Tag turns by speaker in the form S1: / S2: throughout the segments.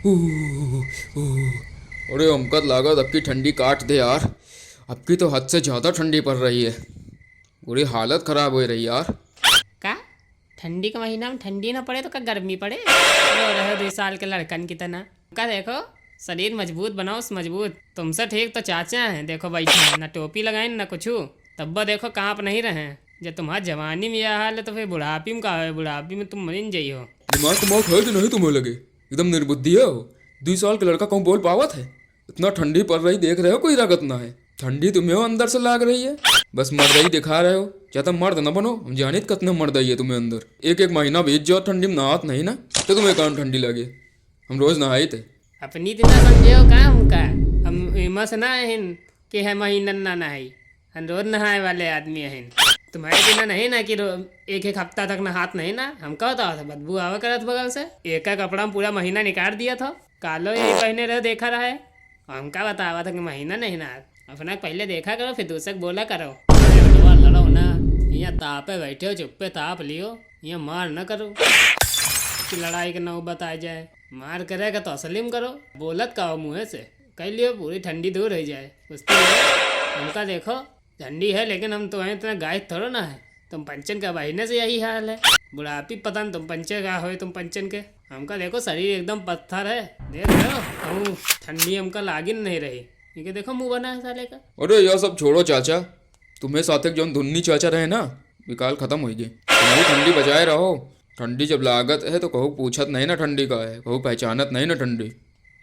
S1: अरे हमका लागत अब की ठंडी काट दे यार। अब की तो हद से ज़्यादा ठंडी पड़ रही है। पूरी हालत ख़राब हो रही यार।
S2: का ठंडी के महीना में ठंडी ना पड़े तो का गर्मी पड़े। रो रहे 2 साल के लड़कन की तरह का देखो। शरीर मजबूत बनाओ मजबूत। तुमसे ठीक तो चाचा हैं, देखो बैठे हैं ना टोपी लगाए ना कुछ। तब देखो काँप नहीं रहे हैं। जब तुम्हारा जवानी में यह हाल है तो फिर बुढ़ापी में कहा है, बुढ़ापी में तुम मरिन जाइयो।
S1: दिमाग दिमाग है कि नहीं तुम्हें लगे? एकदम निर्बुद्धि है हो। 2 साल का लड़का कहूँ बोल पावत है? इतना ठंडी पड़ रही देख रहे हो, कोई लागत ना है। ठंडी तुम्हें अंदर से लाग रही है, बस मर्द ही दिखा रहे हो। क्या तुम मर्द न बनो? हम जाने कितने मर्द है तुम्हें अंदर। एक एक महीना बीत जाओ ठंडी में नहात नहीं ना, तो तुम्हें कौन ठंडी लगे? हम रोज नहाए थे।
S2: अपनी दिन समझे का हमका। हम हिम्मत ना हिन कि है महीना ना नहाई। हम रोज नहाए वाले आदमी हैं। तुम्हारे दिन नहीं ना कि एक एक हफ्ता तक नहात नहीं ना। हम कहता था बदबू आवा करत बगल से। एक एक कपड़ा में पूरा महीना निकाल दिया था। कालो यही पहने रहे देखा रहा है। हमका बतावा था कि महीना नहीं ना। अपना पहले देखा करो फिर दूसरे को बोला करो। लड़ो ना, यहाँ तापे बैठे हो, चुप्पे ताप लियो। यहाँ मार न करो कि लड़ाई के नौबत आ जाए। मार करेगा तो असलीम करो, बोलत का हो मुँह से कह लियो पूरी ठंडी दूर हो जाए। उसके हमका देखो ठंडी है लेकिन हम तो हैं इतना गाय थोड़ा ना है। तुम पंचन का बहिने से यही हाल है। बुढ़ापी पता नहीं तुम पंचे का हो, तुम पंचन के। हमका देखो शरीर एकदम पत्थर है, देख रहे हो। ठंडी हमका लागिन नहीं रही। ये देखो मुंह बना है साले का।
S1: अरे यह सब छोड़ो चाचा। तुम्हें साथ जो धुन्नी चाचा रहे ना, विकाल खत्म हो गई। तुम्हारी ठंडी बचाए रहो। ठंडी जब लागत है तो कहूँ पूछत नहीं ना ठंडी का है, कहूँ पहचानत नहीं ना ठंडी।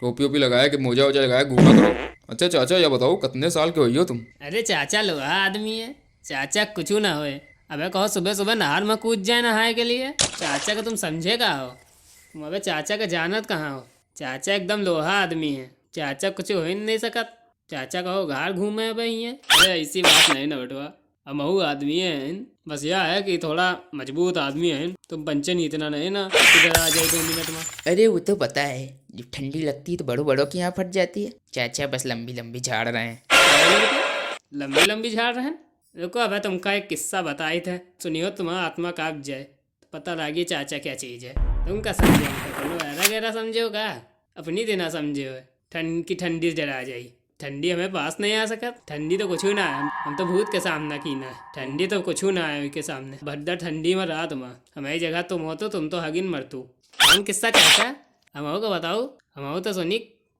S1: टोपी ओपी लगाया कि मोजा वोजा लगाया घूमा करो। अच्छा चाचा यह बताओ कितने साल के हुई हो तुम?
S2: अरे चाचा लोहा आदमी है, चाचा कुछ ना होए। अबे कहो सुबह सुबह नहर में कूद जाए नहाए के लिए। चाचा का तुम समझे का हो? तुम अबे चाचा का जानत कहाँ हो? चाचा एकदम लोहा आदमी है। चाचा कुछ हो ही नहीं सकत। चाचा कहो घर घूमे अबे ये। अरे ऐसी बात नहीं ना बेटवा, हमहू आदमी है। बस यह है कि थोड़ा मजबूत आदमी है। तुम पंचन ही इतना नहीं ना इधर आ जाए 2 मिनट में।
S3: अरे वो तो पता है, जब ठंडी लगती है तो बड़ों बड़ों की यहाँ फट जाती है। चाचा बस लंबी लंबी झाड़ रहे हैं।
S2: लंबी लंबी झाड़ रहे हैं। रुको अबे तुमका एक किस्सा बताए थे, सुनियो तुम्हारा आत्मा काग जाए तो पता लगे चाचा क्या चीज़ है। तुम क्या समझे? ऐरा गहरा समझो का? अपनी देना समझे हो। ठंड की ठंडी डरा जाई। ठंडी हमें पास नहीं आ सका। ठंडी तो कुछ ना है, हम तो भूत के सामना की ना है। ठंडी तो कुछ ना है के सामने। भद्दा ठंडी में रात में हमारी जगह तुम हो तो तुम तो हगिन मरतू। हम किस्सा चाचा हम को बताओ। हम तो सुनी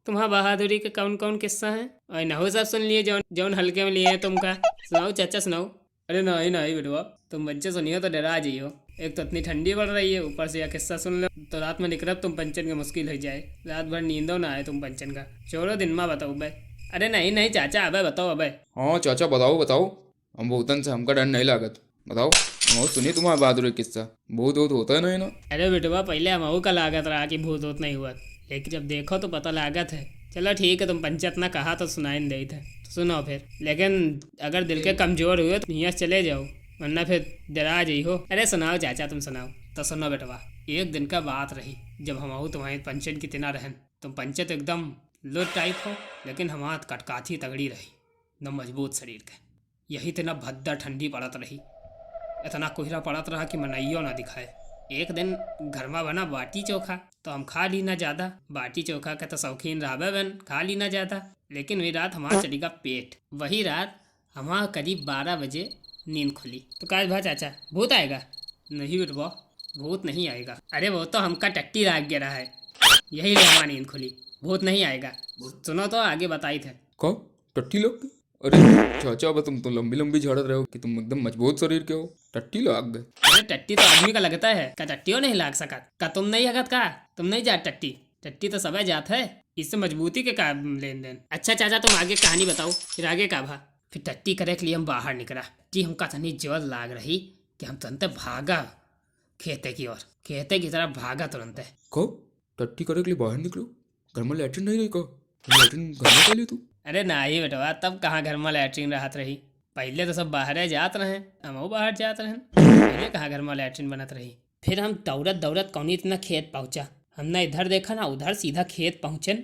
S2: तुम्हारा बहादुरी के कौन कौन किस्सा है और नहो सब सुन लिए जौन जौन हल्के में लिए तुमका। सुनाओ चाचा सुनाओ। अरे नहीं नहीं बेटवा, तुम बच्चे सुनियो तो डरा जाइयो। एक तो इतनी ठंडी पड़ रही है, ऊपर से यह किस्सा सुन लो तो रात में निकलब तुम पंचन के मुश्किल हो जाए। रात भर नींदो ना आए तुम पंचन का। छोड़ो दिन में बताओ भाई। अरे नहीं नहीं चाचा अबे बताओ अबे।
S1: हाँ चाचा बताओ बताओ। हम भूतन से हमका डर नहीं लागत, बताओ। हम सुनिए तुम्हारा बहादुर किस्सा। भूत वूत होता है नहीं ना?
S2: अरे बेटवा पहले हम का लागत रहा कि भूत वूत नहीं हुआ, लेकिन जब देखो तो पता लागत है। चलो ठीक है, तुम पंचायत ना कहा तो सुनाई नहीं दे थे तो सुनो फिर। लेकिन अगर दिल के कमजोर हुए तो यहाँ चले जाओ, वरना फिर डरा जाइ हो। अरे सुनाओ चाचा तुम सुनाओ। तो सुनो बेटवा, एक दिन का बात रही जब हम तुम्हारी पंचायत की तना रहन। तुम पंचायत एकदम लुट टाइप हो, लेकिन हमारा कटकाथी तगड़ी रही, एकदम मजबूत शरीर के। यही तना भद्दा ठंडी पड़त रही, इतना कोहरा पड़त रहा कि मनाइयो ना दिखाए। एक दिन घर में बना बाटी चोखा तो हम खा ली ना ज़्यादा। बाटी चोखा का तो शौकीन रहा बन, खा ली ना ज़्यादा। लेकिन वही रात हमारा चलेगा पेट। वही रात हमारा करीब 12 बजे नींद खुली। तो काश भा चाचा भूत आएगा? नहीं बेटवा भूत नहीं आएगा। अरे वो तो हमका टट्टी राग गया रहा है, यही ले हमारी नींद खुली। भूत नहीं आएगा। सुनो तो आगे बताई थे।
S1: कौन टट्टी लोग? अरे चाचा अब तुम तो लंबी लंबी झाड़त रहे हो कि तुम एकदम मजबूत शरीर के हो, टट्टी लाग गए।
S2: अरे टट्टी तो आदमी का लगता है, का टट्टियों नहीं लाग सका का? तुम नहीं हगत का? तुम नहीं जात टट्टी? टट्टी तो सब जात है, इससे मजबूती के का लेन देन। अच्छा चाचा तुम आगे कहानी बताओ, फिर आगे का भा। फिर टट्टी करे के लिए हम बाहर निकला। टट्टी हमका तनी जोर लाग रही कि हम तुरंत भागा खेते की ओर। खेते की तरफ भागा तुरंत।
S1: को टट्टी करे के लिए बाहर निकलो? घर में लैट्रिन नहीं रही को? लैट्रिन घर में कर ली तू?
S2: अरे नहीं बेटवा, तब कहाँ घर में लैट्रिन रहत रही। पहले तो सब बाहर जात रहे, हम बाहर जात रहे। पहले कहाँ घर में लैट्रिन बनत रही। फिर हम दौड़त दौड़त कौनी इतना खेत पहुँचा। हमने इधर देखा ना उधर, सीधा खेत पहुँचन।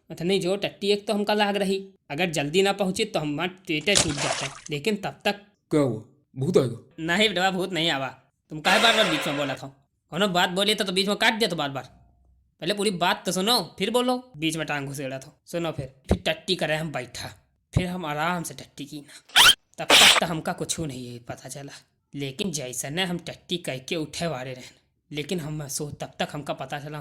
S2: इतनी जो टट्टी एक तो हमका लाग रही, अगर जल्दी ना पहुँची तो हमारे पेटे छूट जाते। लेकिन तब तक
S1: क्या हुआ? भूत आएगा?
S2: नहीं बेटवा भूत नहीं आवा। तुम काहे बार बार बीच में बोला था? कोनो बात बोली तो बीच में काट दिया तो बार बार। पहले पूरी बात तो सुनो फिर बोलो, बीच में टांग घुसेड़ा तो सुनो। फिर टट्टी करे हम बैठा, फिर हम आराम से टट्टी की ना। तब तक तो हमका कुछ नहीं पता चला, लेकिन जैसे न हम टट्टी कह के उठे वाले रहन, लेकिन हम सो तब तक हमका पता चला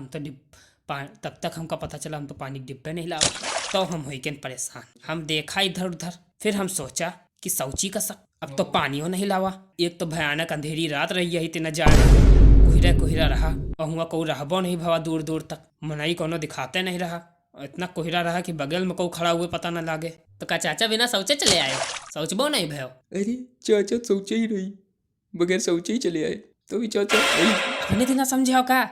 S2: हम तो पानी के डिब्बे नहीं लावा। तो हम हुई परेशान, हम देखा इधर उधर, फिर हम सोचा कि सौची का सक अब तो पानियों नहीं लावा। एक तो भयानक अंधेरी रात रही है, इतना जाए कोहरा कोहरा रहा और हुआ को रहबो नहीं भवा दूर दूर तक, मनई कोनो दिखाते नहीं रहा। इतना कोहरा रहा कि बगल में को खड़ा हुए पता न लागे। तो का चाचा बिना शौचे चले आए? शौचबो नहीं भयो?
S1: अरे चाचा सोचे ही नहीं, बगैर सोचे ही चले आए। तो भी चाचा
S2: अपने इतना समझे हो का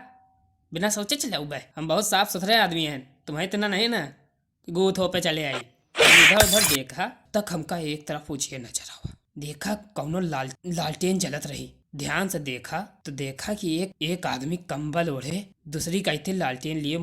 S2: बिना सोचे चले आऊ बे? हम बहुत साफ सुथरे आदमी हैं, तुम्हें इतना नहीं ना कि गूथ हो पे चले आई। इधर उधर देखा तक हमका एक तरफ पूछिए नजर आवा, देखा कौनो लालटेन जलत रही। ध्यान से देखा तो देखा कि एक आदमी कंबल ओढ़े दूसरी कहती लालटेन लिए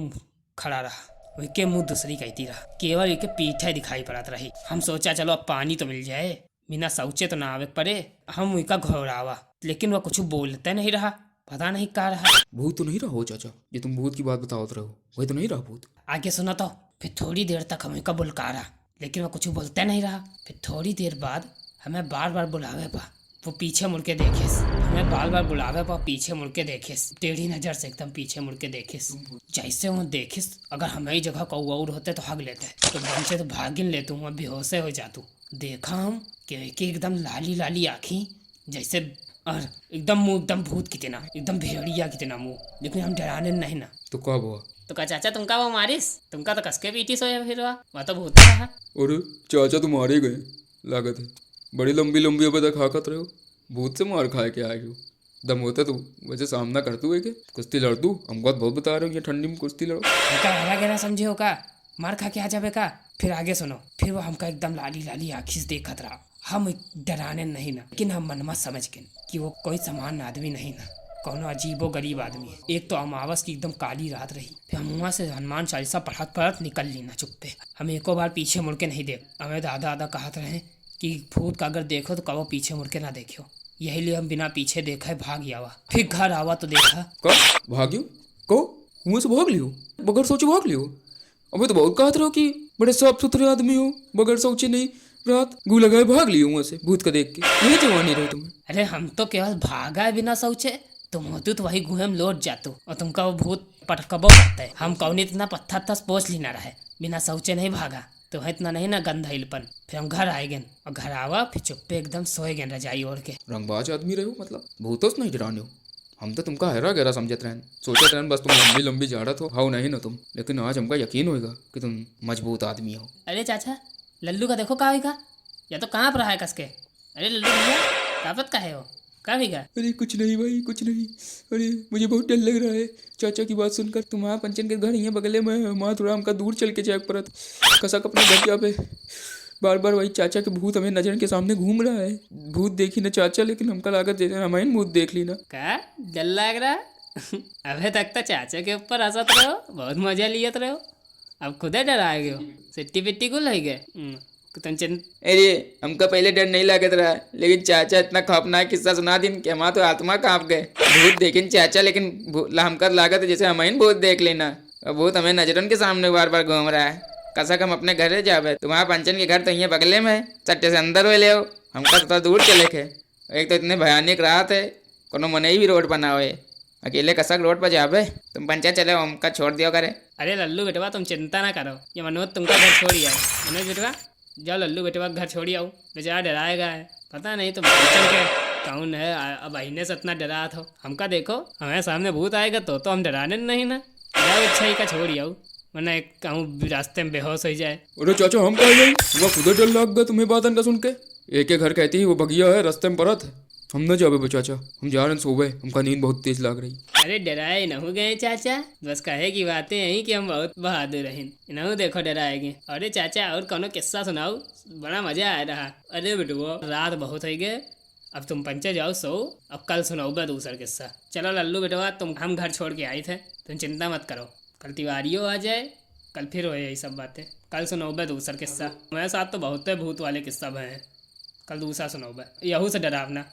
S2: खड़ा रहा, उसके मुंह दूसरी कहती रहा, केवल एक पीठे दिखाई पड़त रही। हम सोचा चलो अब पानी तो मिल जाए, बिना शौचे तो ना आवे पड़े। हम उनका घोरावा, लेकिन वह कुछ बोलते नहीं रहा, पता नहीं क्या रहा।
S1: भूत तो नहीं रहा हो चाचा? ये तुम भूत की बात बताओ रहे हो, वही तो नहीं रहा भूत?
S2: आगे सुना तो फिर थोड़ी देर तक हमें का बुलकारा, लेकिन वह कुछ बोलते नहीं रहा। फिर थोड़ी देर बाद हमें बार बार बुलावे पा, वो पीछे मुड़ के देखे, हमें बार बार बुलावे पा, पीछे मुड़ के देखे, टेढ़ी नजर से एकदम पीछे मुड़ के देखे। जैसे वो देखे अगर हमारी जगह कौ और होते तो भाग लेते, तो बन से तो भागिन लेते हूँ, बेहोशे हो जातू। देखा हम कि एकदम लाली लाली आँखी जैसे, और एकदम मुँह एकदम भूत कितना, एकदम भेड़िया कितना मुँह, लेकिन हम डराने नहीं ना।
S1: तो कब हुआ?
S2: तो का चाचा तुमका वो मारिस, तुमका तो कसके पीटी सोया फिर वह तो भूत रहा।
S1: और चाचा तुम मारे गए लागत है, बड़ी लंबी लंबी अब तक हाकत रहे हो, भूत से मार खाए के आए हो। दम होता तो वैसे सामना कर तू है कि कुश्ती लड़ तू? हमको बहुत बता रहे हो ये ठंडी में कुश्ती लड़ो।
S2: हमका हरा गहरा समझे हो का, मार खा के आ जावे का। फिर आगे सुनो, फिर वो हमका एकदम लाली लाली आँखी से देखत रहा। हम डराने नहीं ना, लेकिन हम मनमा समझ के कि वो कोई सामान्य आदमी नहीं ना, कौनो अजीबो गरीब आदमी है। एक तो अमावस की एकदम काली रात रही, फिर हम वहाँ से हनुमान चालीसा पढ़त पढ़त निकल ली ना चुप्पे। हम एको बार पीछे मुड़ के नहीं देख, हमें दादा दादा कहते रहे कि भूत का अगर देखो तो कबो पीछे मुड़ के ना देखियो, यही लिए हम बिना पीछे देखा भाग आवा। फिर घर आवा तो देखा
S1: कब भाग्यो को कुएं से भाग लियो, बगैर सोचे भाग लियो? अबे तो बहुत कहते रहो कि बड़े साफ सुथरे आदमी हो, बगैर सोचे नहीं रात गू लगाए भाग लियो वहाँ से भूत का देख के, यही जवानी रहे तुम्हें।
S2: अरे हम तो केवल भागा है बिना सोचे, तुम होती तो वही गुहे में लौट जातू और तुमका वो भूत पटकबो करता है। हम कौन इतना पत्थर तस पोछ ली ना रहे, बिना सोचे नहीं भागा, तो है इतना नहीं ना गंधाइलपन। फिर हम घर आए गए और घर आवा फिर चुप्पे एकदम सोए गए रजाई ओढ़ के।
S1: रंगबाज आदमी रहे हो, मतलब भूतों से नहीं डराने हो। हम तो तुमका हैरा गहरा समझत रहन, सोचत रहन बस तुम लंबी लंबी झाड़त हो, हाउ नहीं ना तुम, लेकिन आज हमका यकीन होगा कि तुम मजबूत आदमी हो।
S2: अरे चाचा लल्लू का देखो कहाँ होगा, या तो कहाँ पर रहा है कसके। अरे लल्लू भैया कापत का है वो, कहाँ होगा?
S1: अरे कुछ नहीं भाई कुछ नहीं, अरे मुझे बहुत डर लग रहा है चाचा की बात सुनकर। तुम्हारा पंचन के घर यहाँ बगले में है, वहाँ थोड़ा हमका दूर चल के जाए परत कसक अपने घर जा पे। बार बार वही चाचा के भूत हमें नजर के सामने घूम रहा है। भूत देखी ना चाचा, लेकिन हमका लागत जैसे रामायण भूत देख ली ना।
S2: का डर लग रहा अबे तक तो चाचा के ऊपर हंसत रहो, बहुत मजा लियत रहो, अब खुदे डरा गए हो, सिट्टी पिट्टी कुल है गए।
S3: अरे हमका पहले डर नहीं लागत रहा, लेकिन चाचा इतना खौफनाक किस्सा सुना दिन कि हमारा तो आत्मा कांप गए। भूत देखें चाचा, लेकिन हमका लागत है जैसे हमें भूत देख लेना, और भूत हमें नजरन के सामने बार बार घूम रहा है। कसक हम अपने घर जावे, तुम्हारा पंचन के घर तो यहाँ बगले में है, चट्टे से अंदर हुए ले हो, हमका तो दूर चले थे। एक तो इतने भयानक रात है, कोनो मनई भी रोड बना हुए, अकेले कसक रोड पर जावे, तुम पंचायत चले हमका छोड़ दियो करे।
S2: अरे लल्लू बेटवा तुम चिंता ना करो, ये मनोज तुमका घर छोड़ी आए। मनोज बेटवा जाओ लल्लू बेटवा घर छोड़ी आओ, बेचारा डराएगा है, पता नहीं तुम पंचन के कौन है, अब अहिने से इतना डरा था। हमका देखो हमारे सामने भूत आएगा तो हम डराने नहीं ना, जाओ अच्छा ही का छोड़ी आओ, वरना एक कहूँ रास्ते में बेहोश हो जाए।
S1: अरे चाचा हम कह गए, वो खुद डर लग गया तुम्हें बातन का सुन के। एक घर कहती है वो बगिया है रास्ते में परत है, हम न जावे बे चाचा, हम जा रहे हैं सोवे, हमका नींद बहुत तेज लग रही।
S2: अरे डराए न हो गए चाचा, बस कहे की बातें यही कि हम बहुत बहादुर हैं, इन्हों देखो डराएंगे। अरे चाचा और कोनो किस्सा सुनाओ, बड़ा मजा आ रहा। अरे बेटुओ रात बहुत हो गए, अब तुम पंचे जाओ सो, अब कल सुनाओ बे दूसरा किस्सा। चलो लल्लू बेटवा तुम हम घर छोड़ के आए थे, तुम चिंता मत करो, कल तिवारियों आ जाए, कल फिर हो यही सब बातें, कल सुनाओ बे दूसरा किस्सा। मेरे साथ तो बहुत भूत वाले किस्सा भय हैं, कल दूसरा सुनाओ बे, यहू से डरावना।